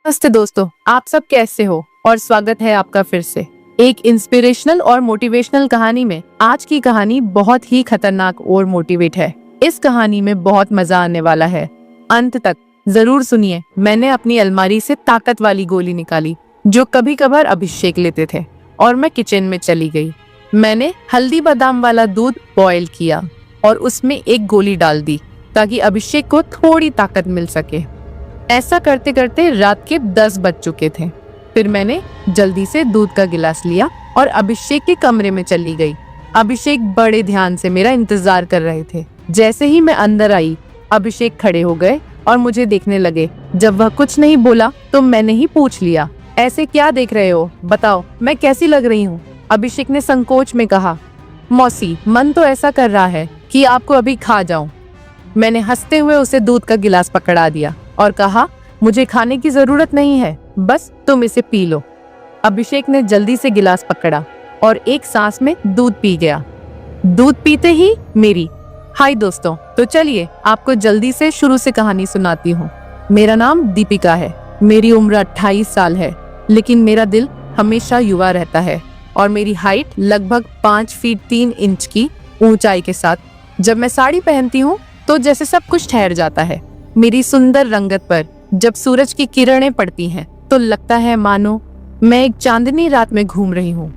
नमस्ते दोस्तों, आप सब कैसे हो और स्वागत है आपका फिर से एक इंस्पिरेशनल और मोटिवेशनल कहानी में। आज की कहानी बहुत ही खतरनाक और मोटिवेट है। इस कहानी में बहुत मजा आने वाला है, अंत तक जरूर सुनिए। मैंने अपनी अलमारी से ताकत वाली गोली निकाली जो कभी कभार अभिषेक लेते थे और मैं किचन में चली गई। मैंने हल्दी बादाम वाला दूध बॉयल किया और उसमें एक गोली डाल दी ताकि अभिषेक को थोड़ी ताकत मिल सके। ऐसा करते करते रात के 10 बज चुके थे। फिर मैंने जल्दी से दूध का गिलास लिया और अभिषेक के कमरे में चली गई। अभिषेक बड़े ध्यान से मेरा इंतजार कर रहे थे। जैसे ही मैं अंदर आई, अभिषेक खड़े हो गए और मुझे देखने लगे। जब वह कुछ नहीं बोला तो मैंने ही पूछ लिया, ऐसे क्या देख रहे हो, बताओ मैं कैसी लग रही हूँ। अभिषेक ने संकोच में कहा, मौसी मन तो ऐसा कर रहा है कि आपको अभी खा जाऊं। मैंने हंसते हुए उसे दूध का गिलास पकड़ा दिया और कहा, मुझे खाने की जरूरत नहीं है, बस तुम इसे पी लो। अभिषेक ने जल्दी से गिलास पकड़ा और एक सांस में दूध पी गया। दूध पीते ही मेरी हाय दोस्तों, तो चलिए आपको जल्दी से शुरू से कहानी सुनाती हूँ। मेरा नाम दीपिका है, मेरी उम्र 28 साल है, लेकिन मेरा दिल हमेशा युवा रहता है और मेरी हाइट लगभग 5 फीट 3 इंच की ऊंचाई के साथ। जब मैं साड़ी पहनती हूँ तो जैसे सब कुछ ठहर जाता है। मेरी सुंदर रंगत पर जब सूरज की किरणें पड़ती हैं तो लगता है मानो मैं एक चांदनी रात में घूम रही हूँ।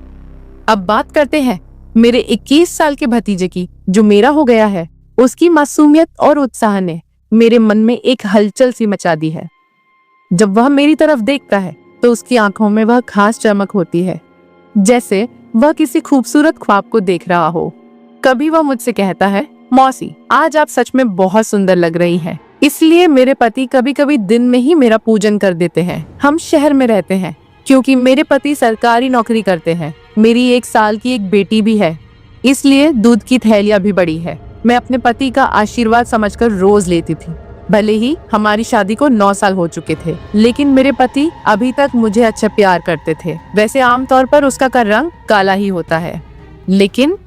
अब बात करते हैं मेरे 21 साल के भतीजे की, जो मेरा हो गया है। उसकी मासूमियत और उत्साह ने मेरे मन में एक हलचल सी मचा दी है। जब वह मेरी तरफ देखता है तो उसकी आंखों में वह खास चमक होती है, जैसे वह किसी खूबसूरत ख्वाब को देख रहा हो। कभी वह मुझसे कहता है, मौसी आज आप सच में बहुत सुंदर लग रही हैं। इसलिए मेरे पति कभी कभी दिन में ही मेरा पूजन कर देते हैं। हम शहर में रहते हैं क्योंकि मेरे पति सरकारी नौकरी करते हैं। मेरी 1 साल की एक बेटी भी है, इसलिए दूध की थैलियां भी बड़ी है। मैं अपने पति का आशीर्वाद समझकर रोज लेती थी। भले ही हमारी शादी को 9 साल हो चुके थे, लेकिन मेरे पति अभी तक मुझे अच्छा प्यार करते थे। वैसे आमतौर पर उसका रंग काला ही होता है, लेकिन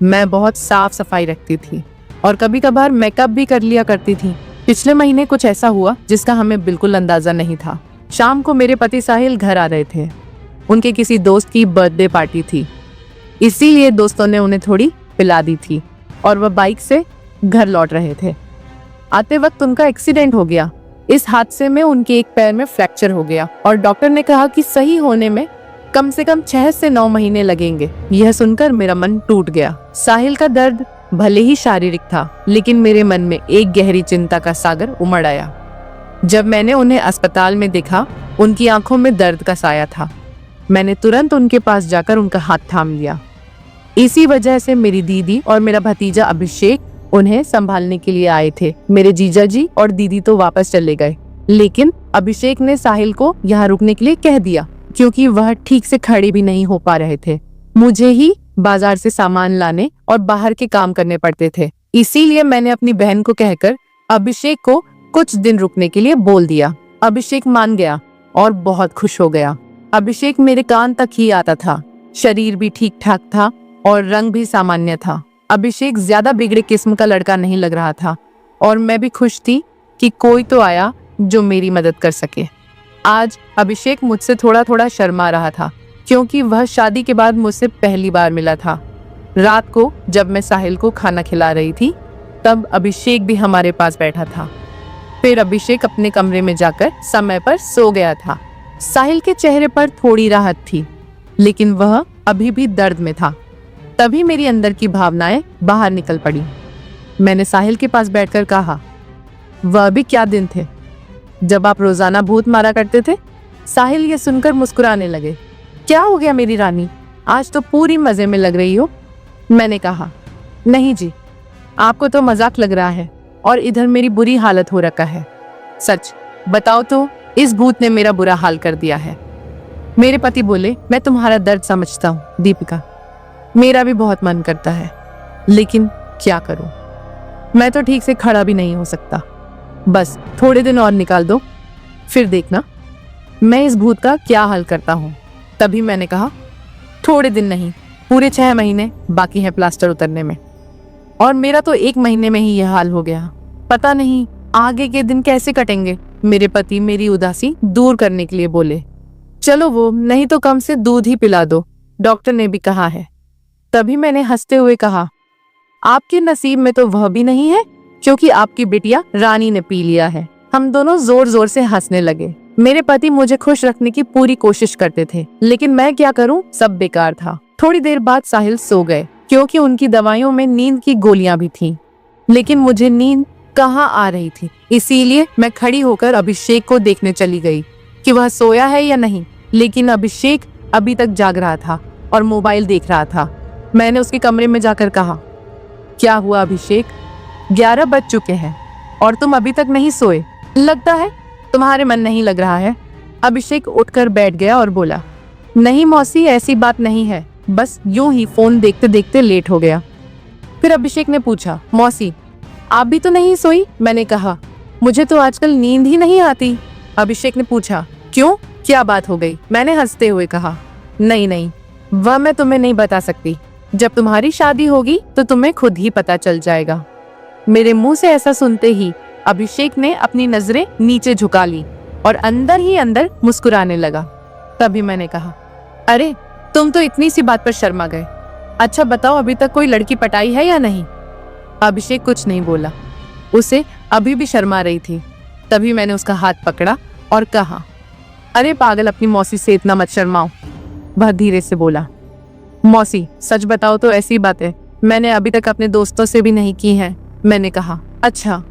मैं बहुत साफ सफाई रखती थी और कभी कभार मेकअप भी कर लिया करती थी। पिछले महीने कुछ ऐसा हुआ जिसका हमें बिल्कुल अंदाजा नहीं था। शाम को मेरे पति साहिल घर आ रहे थे। उनके किसी दोस्त की बर्थडे पार्टी थी, इसीलिए दोस्तों ने उन्हें थोड़ी पिला दी थी और वह बाइक से घर लौट रहे थे। आते वक्त उनका एक्सीडेंट हो गया। इस हादसे में उनके एक पैर में फ्रैक्चर हो गया और डॉक्टर ने कहा कि सही होने में कम से कम 6 से 9 महीने लगेंगे। यह सुनकर मेरा मन टूट गया। साहिल का दर्द भले ही शारीरिक था, लेकिन मेरे मन में एक गहरी चिंता का सागर उमड़ आया। जब मैंने उन्हें अस्पताल में देखा, उनकी आंखों में दर्द का साया था। मैंने तुरंत उनके पास जाकर उनका हाथ थाम लिया। इसी वजह से मेरी दीदी और मेरा भतीजा अभिषेक उन्हें संभालने के लिए आए थे। मेरे जीजा जी और दीदी तो वापस चले गए, लेकिन अभिषेक ने साहिल को यहाँ रुकने के लिए कह दिया क्योंकि वह ठीक से खड़े भी नहीं हो पा रहे थे। मुझे ही बाजार से सामान लाने और बाहर के काम करने पड़ते थे, इसीलिए मैंने अपनी बहन को कहकर अभिषेक को कुछ दिन रुकने के लिए बोल दिया। अभिषेक मान गया और बहुत खुश हो गया। अभिषेक मेरे कान तक ही आता था, शरीर भी ठीक ठाक था और रंग भी सामान्य था। अभिषेक ज्यादा बिगड़े किस्म का लड़का नहीं लग रहा था और मैं भी खुश थी कि कोई तो आया जो मेरी मदद कर सके। आज अभिषेक मुझसे थोड़ा थोड़ा शर्मा रहा था क्योंकि वह शादी के बाद मुझसे पहली बार मिला था। रात को जब मैं साहिल को खाना खिला रही थी, तब अभिषेक भी हमारे पास बैठा था। फिर अभिषेक अपने कमरे में जाकर समय पर सो गया था। साहिल के चेहरे पर थोड़ी राहत थी, लेकिन वह अभी भी दर्द में था। तभी मेरी अंदर की भावनाएं बाहर निकल पड़ी। मैंने साहिल के पास बैठकर कहा, वह भी क्या दिन थे जब आप रोजाना भूत मारा करते थे। साहिल ये सुनकर मुस्कुराने लगे। क्या हो गया मेरी रानी, आज तो पूरी मजे में लग रही हो। मैंने कहा, नहीं जी, आपको तो मजाक लग रहा है और इधर मेरी बुरी हालत हो रखा है। सच बताओ तो इस भूत ने मेरा बुरा हाल कर दिया है। मेरे पति बोले, मैं तुम्हारा दर्द समझता हूँ दीपिका, मेरा भी बहुत मन करता है, लेकिन क्या करूं, मैं तो ठीक से खड़ा भी नहीं हो सकता। बस थोड़े दिन और निकाल दो, फिर देखना मैं इस भूत का क्या हाल करता हूँ। तभी मैंने कहा, थोड़े दिन नहीं, पूरे 6 महीने बाकी है प्लास्टर उतरने में, और मेरा तो 1 महीने में ही यह हाल हो गया। पता नहीं आगे के दिन कैसे कटेंगे। मेरे पति मेरी उदासी दूर करने के लिए बोले, चलो वो नहीं तो कम से दूध ही पिला दो, डॉक्टर ने भी कहा है। तभी मैंने हंसते हुए कहा, आपके नसीब में तो वह भी नहीं है क्योंकि आपकी बिटिया रानी ने पी लिया है। हम दोनों जोर जोर से हंसने लगे। मेरे पति मुझे खुश रखने की पूरी कोशिश करते थे, लेकिन मैं क्या करूं, सब बेकार था। थोड़ी देर बाद साहिल सो गए क्योंकि उनकी दवाइयों में नींद की गोलियां भी थीं। लेकिन मुझे नींद कहाँ आ रही थी, इसीलिए मैं खड़ी होकर अभिषेक को देखने चली गई कि वह सोया है या नहीं। लेकिन अभिषेक अभी तक जाग रहा था और मोबाइल देख रहा था। मैंने उसके कमरे में जाकर कहा, क्या हुआ अभिषेक, 11 बज चुके हैं और तुम अभी तक नहीं सोए, लगता है तुम्हारे मन नहीं लग रहा है। अभिषेक उठकर बैठ गया और बोला, नहीं मौसी, ऐसी बात नहीं है, बस यूं ही फोन देखते देखते लेट हो गया। फिर अभिषेक ने पूछा, मौसी आप भी तो नहीं सोई? मैंने कहा, मुझे तो आजकल नींद ही नहीं आती। अभिषेक ने पूछा, क्यों, क्या बात हो गई? मैंने हंसते हुए कहा, नहीं नहीं, वह मैं तुम्हें नहीं बता सकती। जब तुम्हारी शादी होगी तो तुम्हें खुद ही पता चल जाएगा। मेरे मुंह से ऐसा सुनते ही अभिषेक ने अपनी नजरें नीचे झुका ली और अंदर ही अंदर मुस्कुराने लगा। तभी मैंने कहा, अरे तुम तो इतनी सी बात पर शर्मा गए। अच्छा बताओ, अभी तक कोई लड़की पटाई है या नहीं? अभिषेक कुछ नहीं बोला, उसे अभी भी शर्मा रही थी। तभी मैंने उसका हाथ पकड़ा और कहा, अरे पागल, अपनी मौसी से इतना मत शर्माओ। वह धीरे से बोला, मौसी सच बताओ तो ऐसी बातें मैंने अभी तक अपने दोस्तों से भी नहीं की हैं। मैंने कहा, अच्छा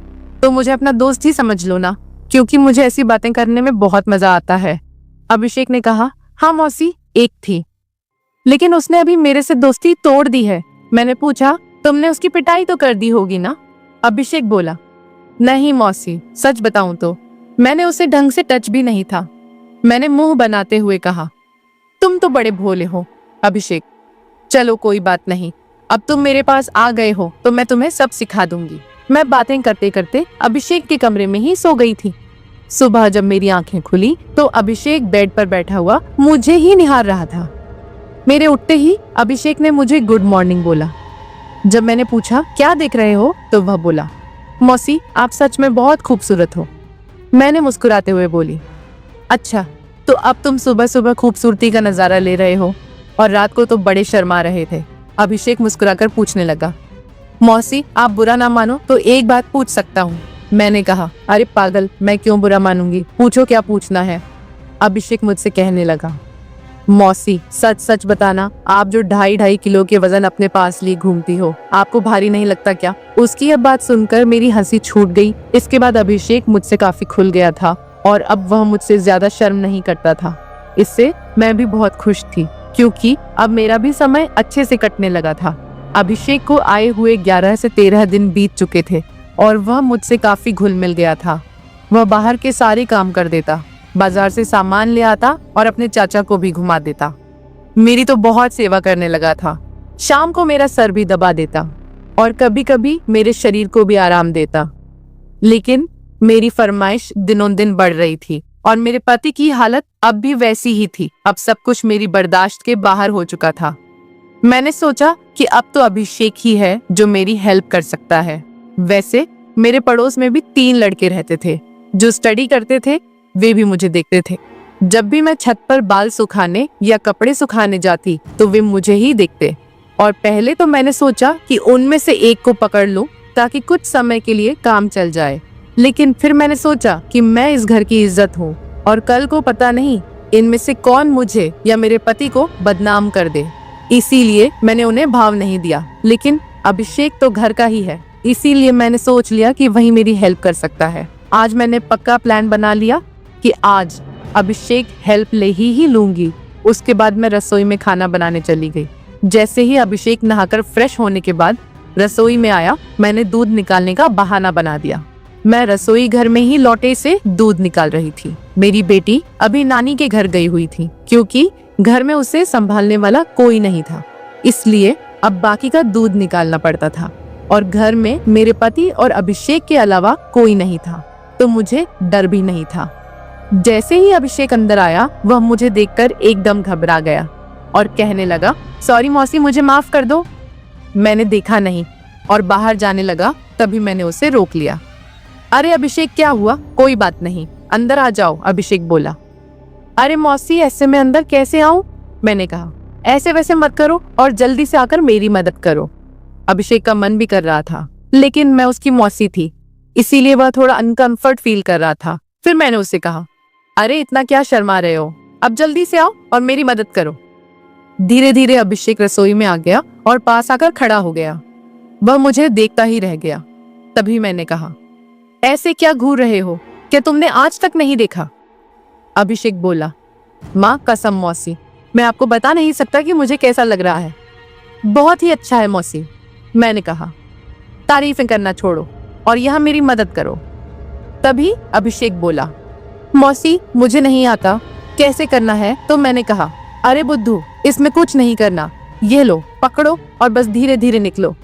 तो मुझे अपना दोस्त ही समझ लो ना, क्योंकि मुझे ऐसी बातें करने में बहुत मजा आता है। अभिषेक ने कहा, हाँ मौसी, एक थी, लेकिन उसने अभी मेरे से दोस्ती तोड़ दी है। मैंने पूछा, तुमने उसकी पिटाई तो कर दी होगी ना? अभिषेक बोला, नहीं मौसी, सच बताऊं तो मैंने उसे ढंग से टच भी नहीं था। मैंने मुंह बनाते हुए कहा, तुम तो बड़े भोले हो अभिषेक। चलो कोई बात नहीं, अब तुम मेरे पास आ गए हो तो मैं तुम्हें सब सिखा दूंगी। मैं बातें करते करते अभिषेक के कमरे में ही सो गई थी। सुबह जब मेरी आंखें खुली तो अभिषेक बेड पर बैठा हुआ मुझे ही निहार रहा था। मेरे उठते ही अभिषेक ने मुझे गुड मॉर्निंग बोला। जब मैंने पूछा, क्या देख रहे हो, तो वह बोला, मौसी आप सच में बहुत खूबसूरत हो। मैंने मुस्कुराते हुए बोली, अच्छा तो अब तुम सुबह सुबह खूबसूरती का नजारा ले रहे हो और रात को तो बड़े शर्मा रहे थे। अभिषेक मुस्कुराकर पूछने लगा, मौसी आप बुरा ना मानो तो एक बात पूछ सकता हूँ? मैंने कहा, अरे पागल, मैं क्यों बुरा मानूंगी, पूछो क्या पूछना है। अभिषेक मुझसे कहने लगा, मौसी सच सच बताना, आप जो 2.5 किलो के वजन अपने पास लिए घूमती हो, आपको भारी नहीं लगता क्या? उसकी यह बात सुनकर मेरी हंसी छूट गई। इसके बाद अभिषेक मुझसे काफी खुल गया था और अब वह मुझसे ज्यादा शर्म नहीं करता था। इससे मैं भी बहुत खुश थी क्योंकि अब मेरा भी समय अच्छे से कटने लगा था। अभिषेक को आए हुए 11 से 13 दिन बीत चुके थे और वह मुझसे काफी घुल मिल गया था। वह बाहर के सारे काम कर देता, बाजार से सामान ले आता और अपने चाचा को भी घुमा देता। मेरी तो बहुत सेवा करने लगा था। शाम को मेरा सर भी दबा देता और कभी कभी मेरे शरीर को भी आराम देता। लेकिन मेरी फरमाइश दिनों दिन बढ़ रही थी और मेरे पति की हालत अब भी वैसी ही थी। अब सब कुछ मेरी बर्दाश्त के बाहर हो चुका था। मैंने सोचा कि अब तो अभिषेक ही है जो मेरी हेल्प कर सकता है। वैसे मेरे पड़ोस में भी 3 लड़के रहते थे जो स्टडी करते थे। वे भी मुझे देखते थे। जब भी मैं छत पर बाल सुखाने या कपड़े सुखाने जाती तो वे मुझे ही देखते। और पहले तो मैंने सोचा कि उनमें से एक को पकड़ लूं ताकि कुछ समय के लिए काम चल जाए। लेकिन फिर मैंने सोचा कि मैं इस घर की इज्जत हूँ और कल को पता नहीं इनमें से कौन मुझे या मेरे पति को बदनाम कर दे। इसीलिए मैंने उन्हें भाव नहीं दिया। लेकिन अभिषेक तो घर का ही है, इसीलिए मैंने सोच लिया कि वही मेरी हेल्प कर सकता है। आज मैंने पक्का प्लान बना लिया कि आज अभिषेक हेल्प ले ही लूंगी। उसके बाद मैं रसोई में खाना बनाने चली गई। जैसे ही अभिषेक नहाकर फ्रेश होने के बाद रसोई में आया, मैंने दूध निकालने का बहाना बना दिया। मैं रसोई घर में ही लोटे से दूध निकाल रही थी। मेरी बेटी अभी नानी के घर गई हुई थी क्योंकि घर में उसे संभालने वाला कोई नहीं था, इसलिए अब बाकी का दूध निकालना पड़ता था और घर में मेरे पति और अभिषेक के अलावा कोई नहीं था, तो मुझे डर भी नहीं था। जैसे ही अभिषेक अंदर आया, वह मुझे देखकर एकदम घबरा गया और कहने लगा, सॉरी मौसी, मुझे माफ कर दो। मैंने देखा नहीं और बाहर जाने लगा। तभी मैंने उसे रोक लिया। अरे अभिषेक, क्या हुआ? कोई बात नहीं, अंदर आ जाओ, अभिषेक बोला। अरे मौसी, ऐसे में अंदर कैसे आऊं? मैंने कहा। ऐसे वैसे मत करो और जल्दी से आकर मेरी मदद करो। अभिषेक का मन भी कर रहा था, लेकिन मैं उसकी मौसी थी, इसीलिए वह थोड़ा अनकंफर्ट फील कर रहा था। फिर मैंने उससे कहा, अरे इतना क्या शर्मा रहे हो, अब जल्दी से आओ और मेरी मदद करो। धीरे धीरे अभिषेक रसोई में आ गया और पास आकर खड़ा हो गया। वह मुझे देखता ही रह गया। तभी मैंने कहा, ऐसे क्या घूर रहे हो, क्या तुमने आज तक नहीं देखा? अभिषेक बोला, माँ कसम मौसी, मैं आपको बता नहीं सकता कि मुझे कैसा लग रहा है। बहुत ही अच्छा है मौसी, मैंने कहा। तारीफें करना छोड़ो और यहाँ मेरी मदद करो। तभी अभिषेक बोला, मौसी मुझे नहीं आता, कैसे करना है? तो मैंने कहा, अरे बुद्धू, इसमें कुछ नहीं करना, ये लो पकड़ो और बस धीरे धीरे निकलो।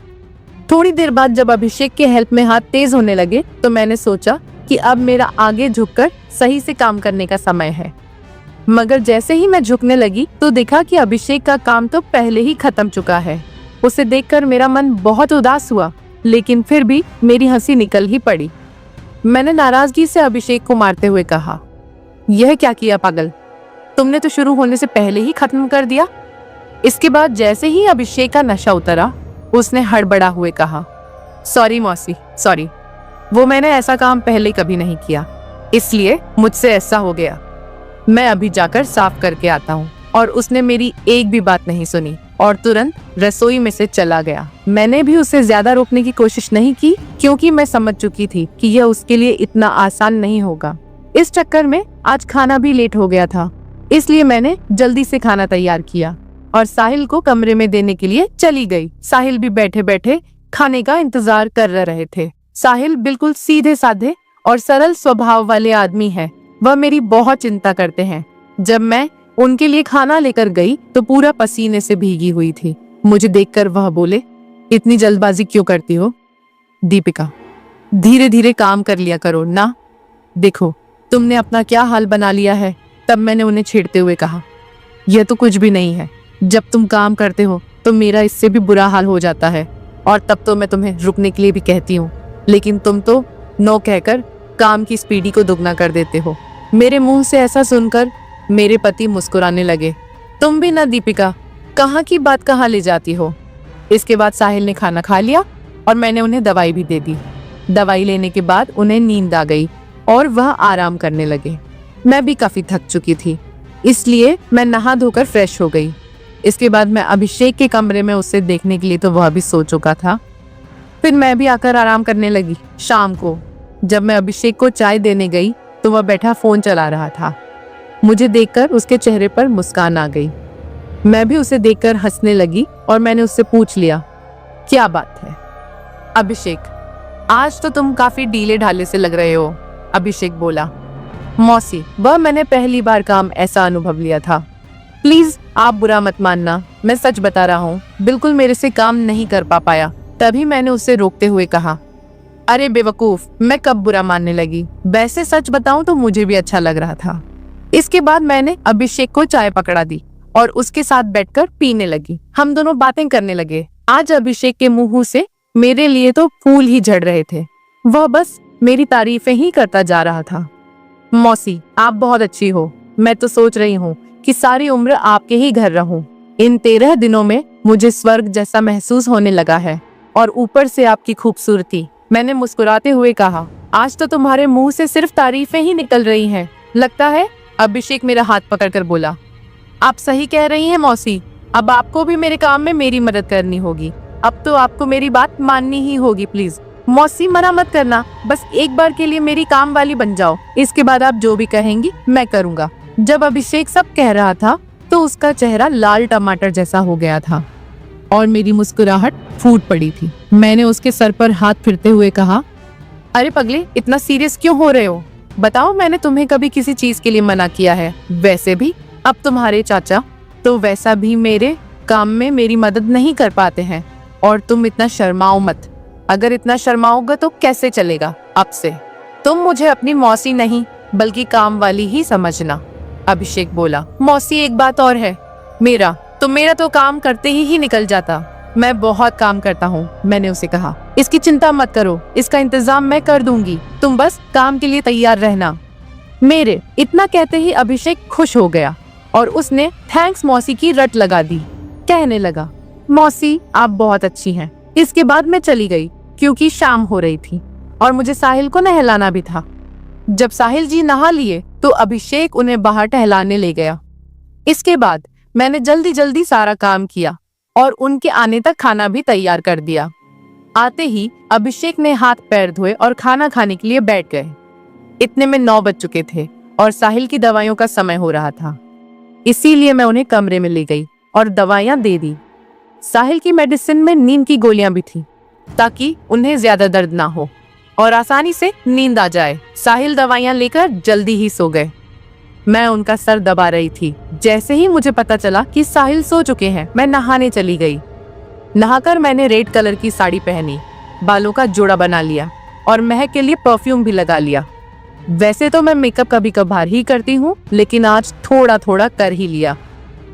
थोड़ी देर बाद जब अभिषेक के हेल्प में हाथ तेज होने लगे तो मैंने सोचा कि अब मेरा आगे झुककर सही से काम करने का समय है। मगर जैसे ही मैं झुकने लगी तो देखा कि अभिषेक का काम तो पहले ही खत्म चुका है। उसे देखकर मेरा मन बहुत उदास हुआ, लेकिन फिर भी मेरी हंसी निकल ही पड़ी। मैंने नाराजगी से अभिषेक को मारते हुए कहा, यह क्या किया पागल, तुमने तो शुरू होने से पहले ही खत्म कर दिया। इसके बाद जैसे ही अभिषेक का नशा उतरा, उसने हड़बड़ा हुए कहा, सॉरी मौसी, सॉरी, वो मैंने ऐसा काम पहले कभी नहीं किया, इसलिए मुझसे ऐसा हो गया। मैं अभी जाकर साफ करके आता हूँ। और उसने मेरी एक भी बात नहीं सुनी और तुरंत रसोई में से चला गया। मैंने भी उसे ज्यादा रोकने की कोशिश नहीं की, क्योंकि मैं समझ चुकी थी कि यह उसके लिए इतना आसान नहीं होगा। इस चक्कर में आज खाना भी लेट हो गया था, इसलिए मैंने जल्दी से खाना तैयार किया और साहिल को कमरे में देने के लिए चली गई। साहिल भी बैठे बैठे खाने का इंतजार कर रहे थे। साहिल बिल्कुल सीधे साधे और सरल स्वभाव वाले आदमी है। वह मेरी बहुत चिंता करते हैं। जब मैं उनके लिए खाना लेकर गई तो पूरा पसीने से भीगी हुई थी। मुझे देखकर वह बोले, इतनी जल्दबाजी क्यों करती हो? दीपिका, धीरे धीरे काम कर लिया करो ना, देखो तुमने अपना क्या हाल बना लिया है। तब मैंने उन्हें छेड़ते हुए कहा, यह तो कुछ भी नहीं है, जब तुम काम करते हो तो मेरा इससे भी बुरा हाल हो जाता है, और तब तो मैं तुम्हें रुकने के लिए भी कहती हूँ, लेकिन तुम तो नो कहकर काम की स्पीडी को दुगना कर देते हो। मेरे मुंह से ऐसा सुनकर मेरे पति मुस्कुराने लगे। तुम भी ना दीपिका, कहाँ की बात कहाँ ले जाती हो। इसके बाद साहिल ने खाना खा लिया और मैंने उन्हें दवाई भी दे दी। दवाई लेने के बाद उन्हें नींद आ गई और वह आराम करने लगे। मैं भी काफी थक चुकी थी, इसलिए मैं नहा धोकर फ्रेश हो गई। इसके बाद मैं अभिषेक के कमरे में उसे देखने के लिए तो वह भी सो चुका था। फिर मैं भी आकर आराम करने लगी। शाम को जब मैं अभिषेक को चाय देने गई तो वह बैठा फोन चला रहा था। मुझे देखकर उसके चेहरे पर मुस्कान आ गई। मैं भी उसे देखकर हंसने लगी और मैंने उससे पूछ लिया, क्या बात है? अभिषेक, आज तो तुम काफी ढीले ढाले से लग रहे हो। अभिषेक बोला, मौसी, वह मैंने पहली बार काम ऐसा अनुभव लिया था। प्लीज आप बुरा मत मानना, मैं सच बता रहा हूँ, बिल्कुल मेरे से काम नहीं कर पाया। तभी मैंने उसे रोकते हुए कहा, अरे बेवकूफ, मैं कब बुरा मानने लगी, वैसे सच बताऊं तो मुझे भी अच्छा लग रहा था। इसके बाद मैंने अभिषेक को चाय पकड़ा दी और उसके साथ बैठकर पीने लगी। हम दोनों बातें करने लगे। आज अभिषेक के मुंह से मेरे लिए तो फूल ही झड़ रहे थे। वह बस मेरी तारीफें ही करता जा रहा था। मौसी, आप बहुत अच्छी हो। मैं तो सोच रही हूँ कि सारी उम्र आपके ही घर रहूं। इन 13 दिनों में मुझे स्वर्ग जैसा महसूस होने लगा है। और ऊपर से आपकी खूबसूरती। मैंने मुस्कुराते हुए कहा, आज तो तुम्हारे मुंह से सिर्फ तारीफें ही निकल रही हैं, लगता है। अभिषेक मेरा हाथ पकड़कर बोला, आप सही कह रही हैं मौसी, अब आपको भी मेरे काम में मेरी मदद करनी होगी। अब तो आपको मेरी बात माननी ही होगी। प्लीज मौसी, मना मत करना, बस एक बार के लिए मेरी काम वाली बन जाओ। इसके बाद आप जो भी कहेंगी मैं करूँगा। जब अभिषेक सब कह रहा था तो उसका चेहरा लाल टमाटर जैसा हो गया था और मेरी मुस्कुराहट फूट पड़ी थी। मैंने उसके सर पर हाथ फिरते हुए कहा, अरे पगले, इतना सीरियस क्यों हो रहे हो? बताओ, मैंने तुम्हें कभी किसी चीज के लिए मना किया है? वैसे भी अब तुम्हारे चाचा तो वैसा भी मेरे काम में मेरी मदद नहीं कर पाते हैं। और तुम इतना शर्माओ मत। अगर इतना शर्माओगे तो कैसे चलेगा? अब से तुम मुझे अपनी मौसी नहीं बल्कि काम वाली ही समझना। अभिषेक बोला, मौसी एक बात और है, मेरा तो काम करते ही निकल जाता। मैं बहुत काम करता हूँ, मैंने उसे कहा। इसकी चिंता मत करो, इसका इंतजाम मैं कर दूंगी, तुम बस काम के लिए तैयार रहना। मेरे इतना कहते ही अभिषेक खुश हो गया और उसने थैंक्स मौसी की रट लगा दी। कहने लगा, मौसी आप बहुत अच्छी हैं। इसके बाद मैं चली गई क्योंकि शाम हो रही थी और मुझे साहिल को नहलाना भी था। जब साहिल जी नहा लिए तो अभिषेक उन्हें बाहर टहलाने ले गया। इसके बाद मैंने जल्दी जल्दी सारा काम किया और उनके आने तक खाना भी तैयार कर दिया। आते ही अभिषेक ने हाथ पैर धोए और खाना खाने के लिए बैठ गए। इतने में 9 बज चुके थे और साहिल की दवाइयों का समय हो रहा था। इसीलिए मैं उन्हें कमरे में ले गई और दवाइयां दे दी। साहिल की मेडिसिन में नींद की गोलियां भी थी ताकि उन्हें ज्यादा दर्द ना हो और आसानी से नींद आ जाए। साहिल दवाइयां लेकर जल्दी ही सो गए। मैं उनका सर दबा रही थी। जैसे ही मुझे पता चला कि साहिल सो चुके हैं, मैं नहाने चली गई। नहाकर मैंने रेड कलर की साड़ी पहनी, बालों का जोड़ा बना लिया और महक के लिए परफ्यूम भी लगा लिया। वैसे तो मैं मेकअप कभी कभार ही करती हूँ, लेकिन आज थोड़ा थोड़ा कर ही लिया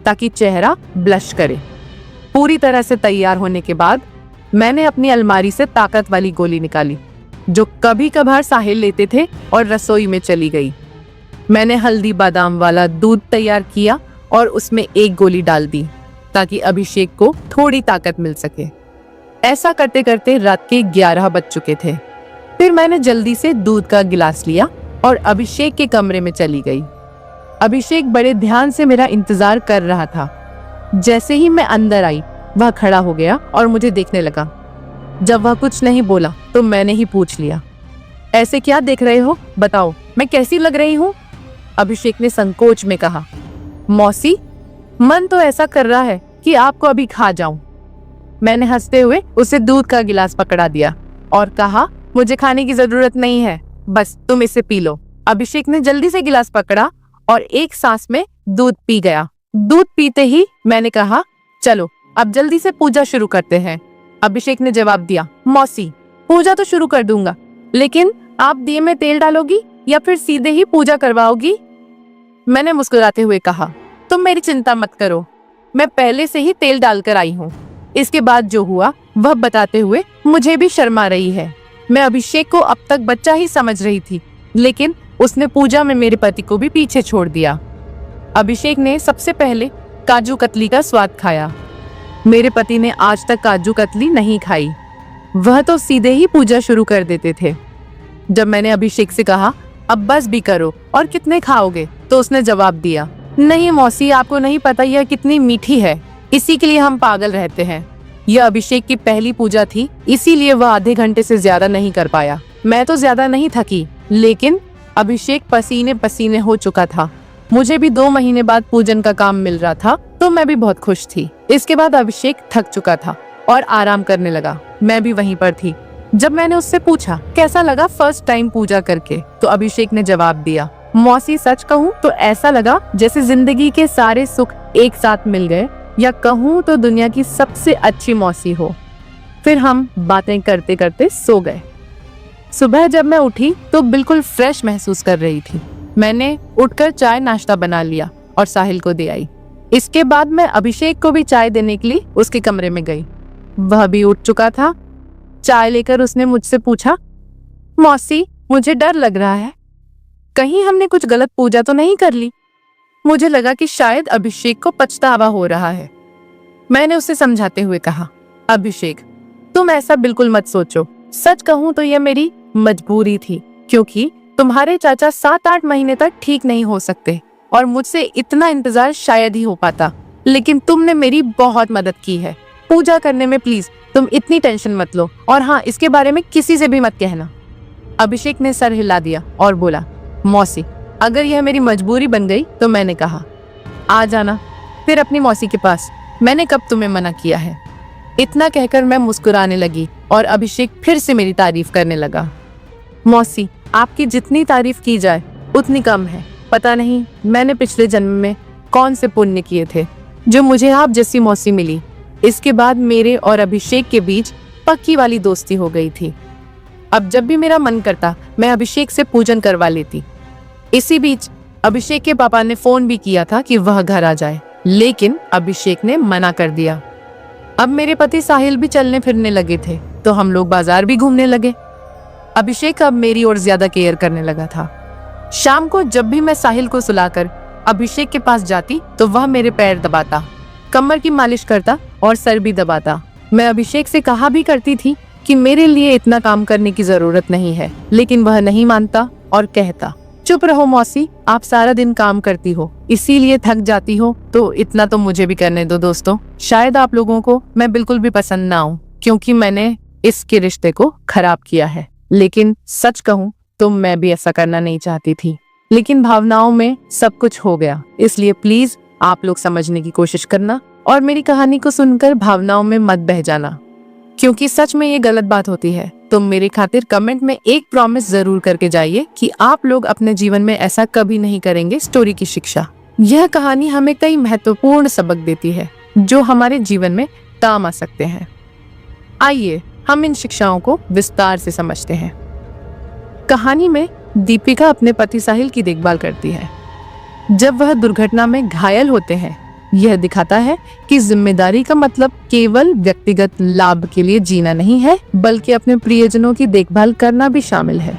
ताकि चेहरा ब्लश करे। पूरी तरह से तैयार होने के बाद मैंने अपनी अलमारी से ताकत वाली गोली निकाली जो कभी कभार साहिल लेते थे और रसोई में चली गई। मैंने हल्दी बादाम वाला दूध तैयार किया और उसमें 1 गोली डाल दी ताकि अभिषेक को थोड़ी ताकत मिल सके। ऐसा करते करते रात के 11 बज चुके थे। फिर मैंने जल्दी से दूध का गिलास लिया और अभिषेक के कमरे में चली गई। अभिषेक बड़े ध्यान से मेरा इंतजार कर रहा था। जैसे ही मैं अंदर आई, वह खड़ा हो गया और मुझे देखने लगा। जब वह कुछ नहीं बोला तो मैंने ही पूछ लिया, ऐसे क्या देख रहे हो? बताओ, मैं कैसी लग रही हूँ? अभिषेक ने संकोच में कहा, मौसी, मन तो ऐसा कर रहा है कि आपको अभी खा जाऊं। मैंने हंसते हुए उसे दूध का गिलास पकड़ा दिया और कहा, मुझे खाने की जरूरत नहीं है, बस तुम इसे पी लो। अभिषेक ने जल्दी से गिलास पकड़ा और एक सांस में दूध पी गया। दूध पीते ही मैंने कहा, चलो अब जल्दी से पूजा शुरू करते हैं। अभिषेक ने जवाब दिया, मौसी, पूजा तो शुरू कर दूंगा, लेकिन आप दिए में तेल डालोगी या फिर सीधे ही पूजा करवाओगी? मैंने मुस्कुराते हुए कहा, तुम मेरी चिंता मत करो, मैं पहले से ही तेल डालकर आई हूँ। इसके बाद जो हुआ वह बताते हुए मुझे भी शर्मा रही है। मैं अभिषेक को अब तक बच्चा ही समझ रही थी, लेकिन उसने पूजा में मेरे पति को भी पीछे छोड़ दिया। अभिषेक ने सबसे पहले काजू कतली का स्वाद खाया। मेरे पति ने आज तक काजू कतली नहीं खाई, वह तो सीधे ही पूजा शुरू कर देते थे। जब मैंने अभिषेक से कहा, अब बस भी करो और कितने खाओगे, तो उसने जवाब दिया, नहीं मौसी, आपको नहीं पता यह कितनी मीठी है, इसी के लिए हम पागल रहते हैं। यह अभिषेक की पहली पूजा थी, इसीलिए वह आधे घंटे से ज्यादा नहीं कर पाया। मैं तो ज्यादा नहीं थकी, लेकिन अभिषेक पसीने पसीने हो चुका था। मुझे भी 2 महीने बाद पूजन का काम मिल रहा था, तो मैं भी बहुत खुश थी। इसके बाद अभिषेक थक चुका था और आराम करने लगा। मैं भी वहीं पर थी। जब मैंने उससे पूछा कैसा लगा फर्स्ट टाइम पूजा करके, तो अभिषेक ने जवाब दिया, मौसी, सच कहूँ तो ऐसा लगा जैसे जिंदगी के सारे सुख एक साथ मिल गए, या कहूँ तो दुनिया की सबसे अच्छी मौसी हो। फिर हम बातें करते करते सो गए। सुबह जब मैं उठी तो बिल्कुल फ्रेश महसूस कर रही थी। मैंने उठकर चाय नाश्ता बना लिया और साहिल को दे आई। इसके बाद मैं अभिषेक को भी चाय देने के लिए उसके कमरे में गई। वह भी उठ चुका था। चाय लेकर उसने मुझसे पूछा, मौसी, मुझे डर लग रहा है, कहीं हमने कुछ गलत पूजा तो नहीं कर ली? मुझे लगा कि शायद अभिषेक को पछतावा हो रहा है। मैंने उसे समझाते हुए कहा, अभिषेक, तुम ऐसा बिल्कुल मत सोचो। सच कहूँ तो यह मेरी मजबूरी थी, क्योंकि तुम्हारे चाचा 7-8 महीने तक ठीक नहीं हो सकते और मुझसे इतना इंतजार शायद ही हो पाता, लेकिन तुमने मेरी बहुत मदद की है। पूजा करने में प्लीज तुम इतनी टेंशन मत लो, और हाँ, इसके बारे में किसी से भी मत कहना। अभिषेक ने सर हिला दिया और बोला, मौसी, अगर यह मेरी मजबूरी बन गई तो मैंने कहा, आ जाना फिर अपनी मौसी के पास, मैंने कब तुम्हें मना किया है। इतना कहकर मैं मुस्कुराने लगी और अभिषेक फिर से मेरी तारीफ करने लगा। मौसी, आपकी जितनी तारीफ की जाए उतनी कम है। पता नहीं मैंने पिछले जन्म में कौन से पुण्य किए थे जो मुझे आप जैसी मौसी मिली। इसके बाद मेरे और अभिषेक के बीच पक्की वाली दोस्ती हो गई थी। अब जब भी मेरा मन करता मैं अभिषेक से पूजन करवा लेती। इसी बीच अभिषेक के पापा ने फोन भी किया था कि वह घर आ जाए, लेकिन अभिषेक ने मना कर दिया। अब मेरे पति साहिल भी चलने फिरने लगे थे, तो हम लोग बाजार भी घूमने लगे। अभिषेक अब मेरी और ज्यादा केयर करने लगा था। शाम को जब भी मैं साहिल को सुलाकर अभिषेक के पास जाती तो वह मेरे पैर दबाता, कमर की मालिश करता और सर भी दबाता। मैं अभिषेक से कहा भी करती थी कि मेरे लिए इतना काम करने की जरूरत नहीं है, लेकिन वह नहीं मानता और कहता, चुप रहो मौसी, आप सारा दिन काम करती हो इसीलिए थक जाती हो, तो इतना तो मुझे भी करने दो। दोस्तों, शायद आप लोगों को मैं बिल्कुल भी पसंद ना आऊं क्योंकि मैंने इसके रिश्ते को खराब किया है, लेकिन सच कहूं तो मैं भी ऐसा करना नहीं चाहती थी, लेकिन भावनाओं में सब कुछ हो गया। इसलिए प्लीज आप लोग समझने की कोशिश करना और मेरी कहानी को सुनकर भावनाओं में मत बह जाना, क्योंकि सच में ये गलत बात होती है। तो मेरे खातिर कमेंट में एक प्रॉमिस जरूर करके जाइए कि आप लोग अपने जीवन में ऐसा कभी नहीं करेंगे। स्टोरी की शिक्षा, यह कहानी हमें कई महत्वपूर्ण सबक देती है जो हमारे जीवन में काम आ सकते हैं। आइए हम इन शिक्षाओं को विस्तार से समझते हैं। कहानी में दीपिका अपने पति साहिल की देखभाल करती है। जब वह दुर्घटना में घायल होते हैं, यह दिखाता है कि जिम्मेदारी का मतलब केवल व्यक्तिगत लाभ के लिए जीना नहीं है, बल्कि अपने प्रियजनों की देखभाल करना भी शामिल है।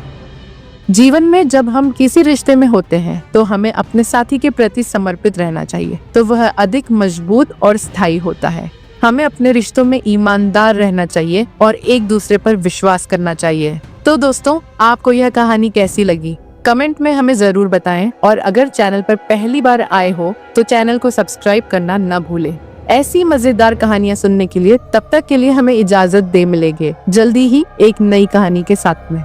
जीवन में जब हम किसी रिश्ते में होते हैं तो हमें अपने साथी के प्रति समर्पित रहना चाहिए, तो वह अधिक मजबूत और स्थायी होता है। हमें अपने रिश्तों में ईमानदार रहना चाहिए और एक दूसरे पर विश्वास करना चाहिए। तो दोस्तों, आपको यह कहानी कैसी लगी कमेंट में हमें जरूर बताएं, और अगर चैनल पर पहली बार आए हो तो चैनल को सब्सक्राइब करना न भूलें। ऐसी मजेदार कहानियां सुनने के लिए तब तक के लिए हमें इजाजत दे, मिलेंगे जल्दी ही एक नई कहानी के साथ में।